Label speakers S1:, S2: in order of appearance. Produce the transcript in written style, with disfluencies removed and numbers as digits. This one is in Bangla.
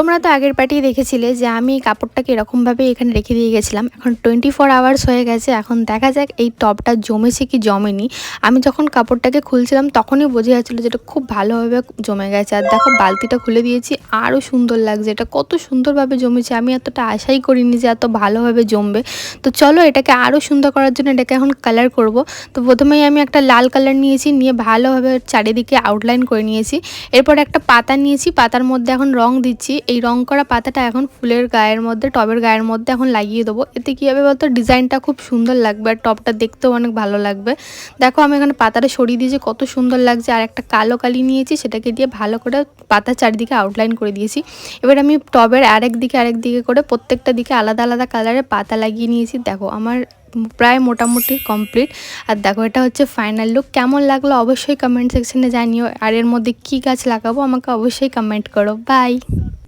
S1: তোমরা তো আগের পার্টি দেখেছিলে যে আমি এই কাপড়টাকে এরকমভাবে এখানে রেখে দিয়ে গেছিলাম। এখন 24 আওয়ার্স হয়ে গেছে। এখন দেখা যাক এই টবটা জমেছে কি জমেনি। আমি যখন কাপড়টাকে খুলছিলাম তখনই বোঝা যাচ্ছিলো যে এটা খুব ভালোভাবে জমে গেছে। আর দেখো বালতিটা খুলে দিয়েছি, আরও সুন্দর লাগছে। এটা কত সুন্দরভাবে জমেছে, আমি এতটা আশাই করিনি যে এত ভালোভাবে জমবে। তো চলো এটাকে আরও সুন্দর করার জন্য এটাকে এখন কালার করব। তো প্রথমেই আমি একটা লাল কালার নিয়েছি, নিয়ে ভালোভাবে চারিদিকে আউটলাইন করে নিয়েছি। এরপর একটা পাতা নিয়েছি, পাতার মধ্যে এখন রং দিচ্ছি। এই রং করা পাতাটা এখন ফুলের গায়ের মধ্যে, টবের গায়ের মধ্যে এখন লাগিয়ে দেবো। এতে কী হবে বলতো, ডিজাইনটা খুব সুন্দর লাগবে আর টবটা দেখতেও অনেক ভালো লাগবে। দেখো আমি এখানে পাতাটা সরিয়ে দিয়েছি, কত সুন্দর লাগছে। আর একটা কালো কালি নিয়েছি, সেটাকে দিয়ে ভালো করে পাতার চারিদিকে আউটলাইন করে দিয়েছি। এবার আমি টবের আরেক দিকে করে প্রত্যেকটা দিকে আলাদা আলাদা কালারের পাতা লাগিয়ে নিয়েছি। দেখো আমার প্রায় মোটামুটি কমপ্লিট। আর দেখো এটা হচ্ছে ফাইনাল লুক। কেমন লাগলো অবশ্যই কমেন্ট সেকশনে জানিও। আর এর মধ্যে কী গাছ লাগাবো আমাকে অবশ্যই কমেন্ট করো। বাই।